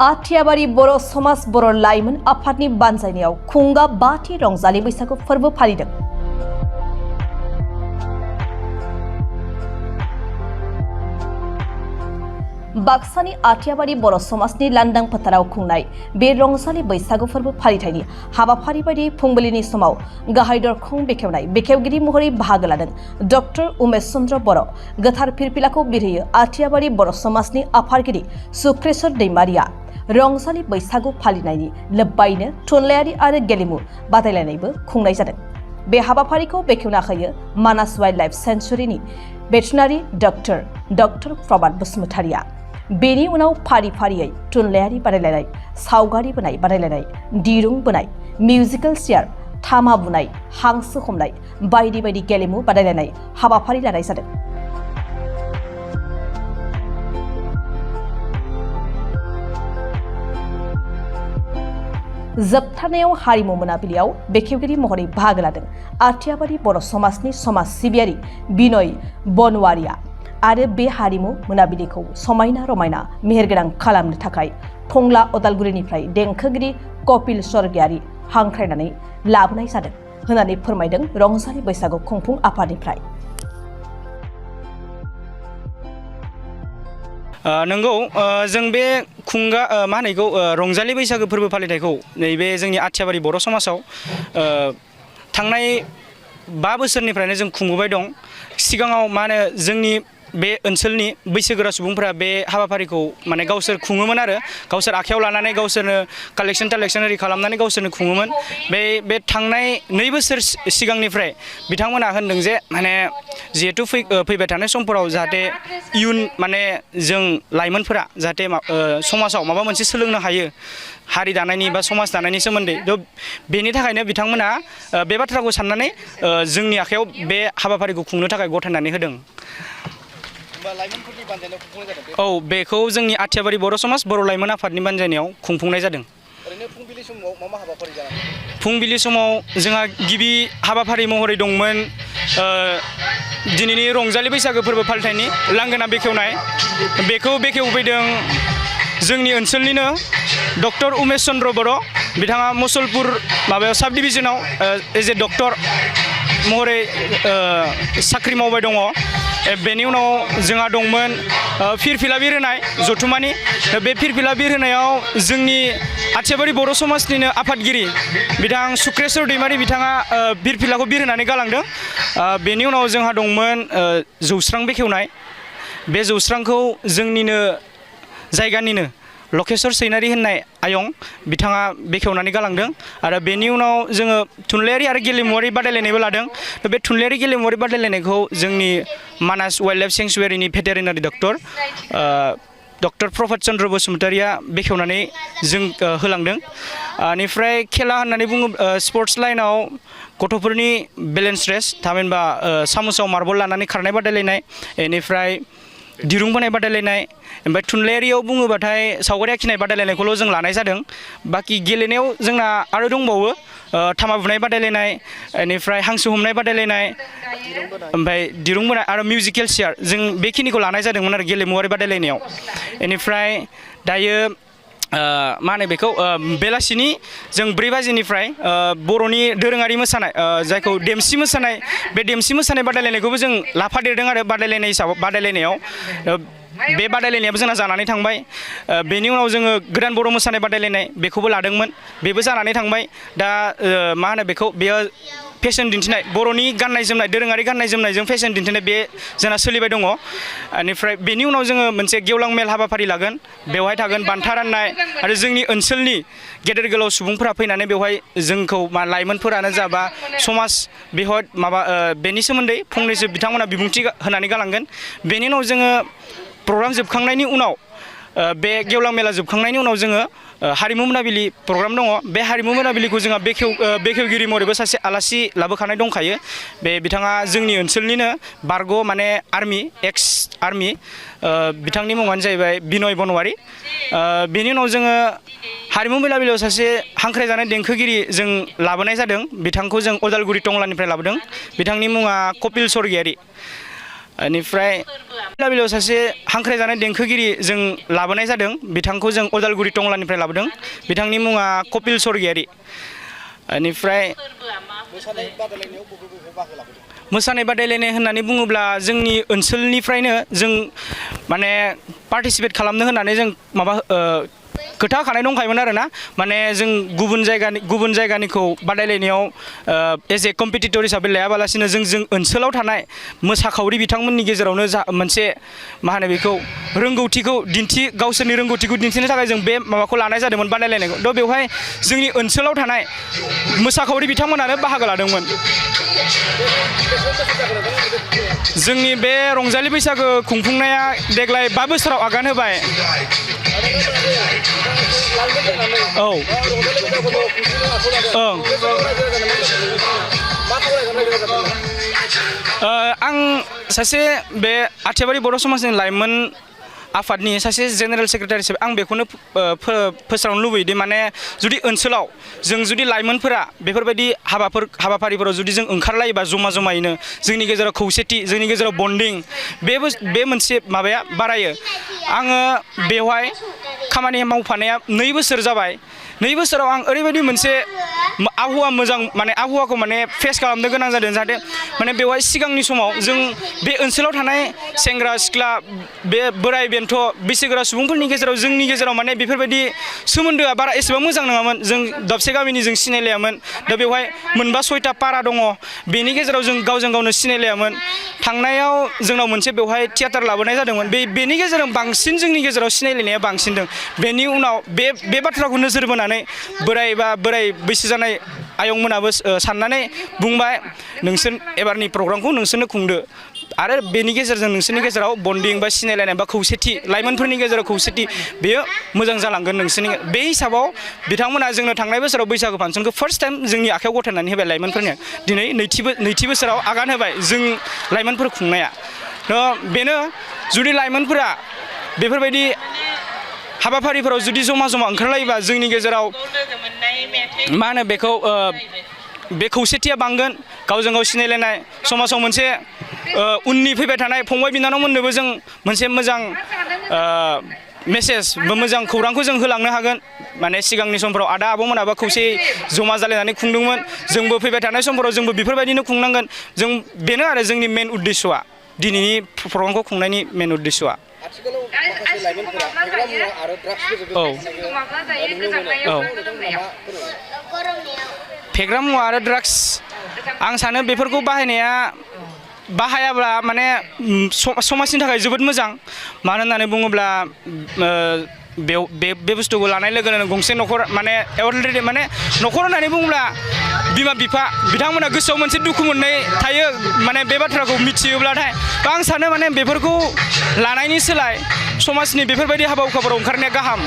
आथियाबारि बर' समाज बर' लाइमोन आफादनि बानजायनायाव खुंगा बाथि रंजालि बैसागु फोरबो फालिदों। बाक्सानि आथियाबारि बर' समाजनि लांदां फोथाराव खुंनाय बे रंजालि बैसागु फोरबो फालिथायनि हाबाफारि बायदि फुंबिलिनि समाव गाहाय दरखं बेखेवनाय बेखेवगिरि महरै बाहागो लादों डॉक्टर उमेश चन्द्र बर'। गोथार फिरफिलाखौ बिरहोयो आथियाबारि बर' समाजनि आफादगिरि सुक्रेश्वर दैमारिया। रंजालि बैसागु फालिनायनि लोब्बायैनो थुनलाइयारि आरो गेलेमु बादायलायनायबो खुंनाय जादों। बे हाबाफारिखौ बेखेवना होयो मानास वाइल्ड लाइफ सेंचुरीनि भेटेरिनारि डॉक्टर प्रभात बसुमतारिया। बेनि उनाव फारि फारियै थुनलाइयारि बादायलायनाय, सावगारि बोनाय बादायलायनाय, दिरुं बोनाय, मिउजिकेल चेयार, थामा बुनाय, हांसो हमनाय बायदि बायदि गेलेमु बादायलायनाय हाबाफारि लानाय जादों। जोबथारनायाव हारिमु मोनाबिलियाव बेखेवगिरि महरै बाहागो लादों आथियाबारि बर' समाजनि समाज सिबियारि बिनय बनवारिया। आरो बे हारिमु मोनाबिलिखौ समायना रमायना मेहेरगोनां खालामनो थाखाय टंला उदालगुरिनिफ्राय देंखोगिरि कपिल स्वर्गियारि हांख्रायनानै लाबोनाय जादों होननानै फोरमायदों रंजालि बैसागु खुंफुं आफादनिफ्राय। नंगौ, जों बे खुंगा रंजालि बैसागो फोरबो फालिथायखौ नैबे जोंनि आथियाबारि बर' समाजाव थांनाय 5 बोसोरनिफ्रायनो जों खुंबोबाय दं। सिगाङाव जोंनि बे ओनसोलनि बैसोगोरा सुबुंफोरा बे हाबाफारिखौ गावसोर खुङोमोन आरो गावसोर आखायाव लानानै गावसोरनो कालेक्सन ओरै खालामनानै गावसोरनो खुङोमोन। बे थांनाय 2 बोसोर सिगांनिफ्राय बिथांमोना होनदों जे जिहेतु फैबाय थानाय समफोराव जाहाथे इयुन जों लाइमोनफोरा जाहाथे समाजाव माबा मोनसे सोलोंनो हायो हारि दानायनि बा समाज दानायनि सोमोन्दै। बेनि थाखायनो बिथांमोना बे बाथ्राखौ साननानै जोंनि आखायाव बे हाबाफारिखौ खुंनो थाखाय गथायनानै होदों। औ, बेखौ जोंनि आथियाबारि बर' समाज बर' लाइमोन आफादनि बानजायनायाव खुंफुंनाय जादों। फुंबिलि समाव मा हाबाफारि जानानै? फुंबिलि समाव जोंहा गिबि हाबाफारि महरै दंमोन दिनैनि रंजालि बैसागो फोरबो फालिथायनि लांगोना बेखेवनाय। बेखौ बेखेवफैदों जोंनि ओनसोलनिनो डॉक्टर उमेश चन्द्र बर'। बिथाङा मुसलपुर साब डिभिजनाव एज ए डक्टर महरै साख्रि मावबाय दङ। बेनि उनाव जोंहा दंमोन फिरफिला बिरहोनाय जथुमानि। बे फिरफिला बिरहोनायाव जोंनि आथियाबारि बर' समाजनिनो आफादगिरि बिथां सुक्रेश्वर दैमारि बिथाङा फिरफिलाखौ बिरहोनानै गालांदों। बेनि उनाव जोंहा दंमोन जौस्रां बेखेवनाय। बे जौस्रांखौ जोंनिनो जायगानिनो लकेश्वर सैनारि होननाय आयं बिथाङा बेखेवनानै गालांदों। आरो बेनि उनाव जोङो थुनलाइयारि आरो गेलेमुवारि बादायलायनायबो लादों। बे थुनलाइयारि गेलेमुवारि बादायलायनायखौ जोंनि मानास वाइल्ड लाइफ सेंचुरीनि भेटेरिनारि डॉक्टर प्रभात चन्द्र बसुमतारिया बेखेवनानै जों होलांदों। बेनिफ्राय खेला होननानै स्पर्ट्स लाइनाव गथ'फोरनि बेलेन्स रेस थामहिनबा सामुसाव मार्बल लानानै खारनाय बादायलायनाय, बेनिफ्राय दिरुं बोनाय बादायलायनाय। ओमफ्राय थुनलाइयारियाव बुङोबाथाय सावगारि आखिनाय बादायलायनायखौल' जों लानाय जादों। बाखि गेलेनायाव जोंना आरो दंबावो थामा बुनाय बादायलायनाय, बेनिफ्राय हांसो हमनाय बादायलायनाय, ओमफ्राय दिरुं बोनाय आरो मिउजिकेल चेयार। जों बेखिनिखौ लानाय जादोंमोन आरो गेलेमुवारि बादायलायनायाव। बेनिफ्राय दायो बेखौ बेलासिनि जों 4 बाजिनिफ्राय बर'नि दोरोङारि मोसानाय जायखौ देमसि मोसानाय, बे देमसि मोसानाय बादायलायनायखौबो जों लाफादेरदों आरो बादायलायनायाव। बे बादायलायनायाबो जोंना जानानै थांबाय। बेनि उनाव जोङो गोदान बर' मोसानाय बादायलायनाय बेखौबो लादोंमोन, बेबो जानानै थांबाय। दा बेयो फेशन दिन्थिनाय, बर'नि गाननाय जोमनाय दोरोङारि गाननाय जोमनायजों फेशन दिन्थिनाय बे जोंना सोलिबाय दङ। बेनिफ्राय बेनि उनाव जोङो मोनसे गेवलां मेल हाबाफारि लागोन। बेवहाय थागोन बान्था राननाय आरो जोंनि ओनसोलनि गेदेर गोलाव सुबुंफोरा फैनानै बेवहाय जोंखौ लाइमोनफोरानो जा बा समाज बेवहाय बेनि सोमोन्दै फंनैसो बिथांमोना बिबुंथि होनानै गालांगोन। बेनि उनाव जोङो प्रग्राम जोबखांनायनि उनाव बे गेवलां मेला जोबखांनायनि उनाव जोङो हारिमु मोनाबिलि प्रग्राम दङ। बे हारिमु मोनाबिलिखौ जोंहा बेखेवगिरि महरैबो सासे आलासि लाबोखानाय दंखायो। बे बिथाङा जोंनि ओनसोलनिनो बारग' आर्मि एक्स आर्मि, बिथांनि मुङानो जाहैबाय बिनय बनवारी। बेनि उनाव जोङो हारिमु मोनाबिलियाव सासे हांख्रायजानाय देंखोगिरि जों लाबोनाय जादों। बिथांखौ जों उदालगुरि टंलानिफ्राय लाबोदों। बिथांनि मुङा कपिल स्वर्गियारि। बेनिफ्राय लाबिलाव सासे हांख्रायजानाय देंखोगिरि जों लाबोनाय जादों बिथांखौ जों उदालगुरि टंलानिफ्राय लाबोदों बिथांनि मुङा कपिल स्वर्गियारि बेनिफ्राय मोसानाय बादायलायनाय होननानै बुङोब्ला जोंनि ओनसोलनिफ्रायनो जों माने पार्टिसिपेट खालामनो होननानै जों माबा खोथा होखानाय दंखायोमोन आरोना माने जों गुबुन जायगानिखौ बादायलायनायाव एज ए कम्पिटिटर हिसाबै लायाबालासिनो जों ओनसोलाव थानाय मोसाखावरि बिथांमोननि गेजेरावनो मोनसे मा होनो बेखौ गावसोरनि रोंगौथिखौ दिन्थिनो थाखाय जों बे माबाखौ लानाय जादोंमोन बादायलायनायखौ थ' बेवहाय जोंनि ओनसोलाव थानाय मोसाखावरि बिथांमोनानो बाहागो लादोंमोन जोंनि बे रंजालि बैसागो खुंफुंनाया देग्लाय 5 बोसोराव आगान होबाय औ ओं आं सासे बे आथियाबारि बर' समाजनि लाइमोन आफादनि सासे जेनेरेल सेक्रेटारि हिसाबै आं बेखौनो फोस्रावनो लुबैदि माने जुदि ओनसोलाव जों जुदि लाइमोनफोरा बेफोरबायदि हाबाफारिफोराव जुदि जों ओंखारलायोबा जमा-जमायैनो जोंनि गेजेराव खौसेथि जोंनि गेजेराव बन्डिं बे मोनसे माबाया बारायो आङो बेवहाय खामानि मावफानाया 2 बोसोर जाबाय 2 बोसोराव आं ओरैबायदि मोनसे आबहावाखौ माने फेस खालामनो गोनां जादों जाहाथे माने बेवहाय सिगांनि समाव जों बे ओनसोलाव थानाय सेंग्रा सिख्ला बे बोराय बेन्थ' बैसोगोरा सुबुंफोरनि गेजेराव जोंनि गेजेराव माने बेफोरबायदि सोमोन्दोआ बारा एसेबां मोजां नङामोन जों दाबसे गामिनि जों सिनायलायामोन दा बेवहाय 4-6टा पारा दङ बेनि गेजेराव जों गावजों गावनो सिनायलायामोन थांनायाव जोंनाव मोनसे बेवहाय थियाटार लाबोनाय जादोंमोन बेनि गेजेराव बांसिन जोंनि गेजेराव सिनायलायनाया बांसिन दं बेनि उनाव बे बाथ्राखौ नोजोर बोनानै बोराय बैसो जानाय आयंमोनाबो साननानै बुंबाय नोंसोर एबारनि प्रग्रामखौ नोंसोरनो खुंदो आरो बेनि गेजेरजों नोंसोरनि गेजेराव बन्डिं बा सिनायलायनाय बा खौसेथि लाइमोनफोरनि गेजेराव खौसेथि बेयो मोजां जालांगोन नोंसोरनि बे हिसाबाव बिथांमोना जोंनो थांनाय बोसोराव बैसागु फांसनखौ फार्स्ट टाइम जोंनि आखायाव गथायनानै होबाय लाइमोनफोरनि दिनै नैथि बोसोराव आगान होबाय जों लाइमोनफोर खुंनाया बेनो जुदि लाइमोनफोरा बेफोरबायदि हाबाफारिफोराव जुदि जमा ओंखारलायोबा जोंनि गेजेराव मा होनो बेखौ बे खौसेथिया बांगोन गावजों गाव सिनायलायनाय समाजाव मोनसे उननि फैबाय थानाय फंबाय बिनानावमोननोबो जों मोनसे मोजां मेसेज बा मोजां खौरांखौ जों होलांनो हागोन माने सिगांनि समफोराव आदा आब'मोनाबो खौसेयै जमा जालायनानै खुंदोंमोन जोंबो फैबाय थानाय समफोराव जोंबो बेफोरबायदिनो खुंनांगोन जों बेनो आरो जोंनि मेन उद्देश्यआ दिनैनि प्रग्रामखौ खुंनायनि मेन उद्देश्यआ आथिखालाव माखासे लाइमोनफोरा फेग्रा मुवा आरो ड्राग्सफोरजों फेग्रा मुवा आरो ड्राग्स आं सानो बेफोरखौ बाहायाब्ला माने समाजनि थाखाय जोबोद मोजां मानो होननानै बुङोब्ला बे बुस्थुखौ लानाय लोगो लोगोनो गंसे न'खर माने अलरेडि माने न'खर होननानै बुङोब्ला बिमा बिफा बिथांमोना गोसोआव मोनसे दुखु मोननाय थायो माने बे बाथ्राखौ मिथियोब्लाथाय आं सानो माने बेफोरखौ लानायनि सोलाय समाजनि बेफोरबायदि हाबा हुखाफोराव ओंखारनाया गाहाम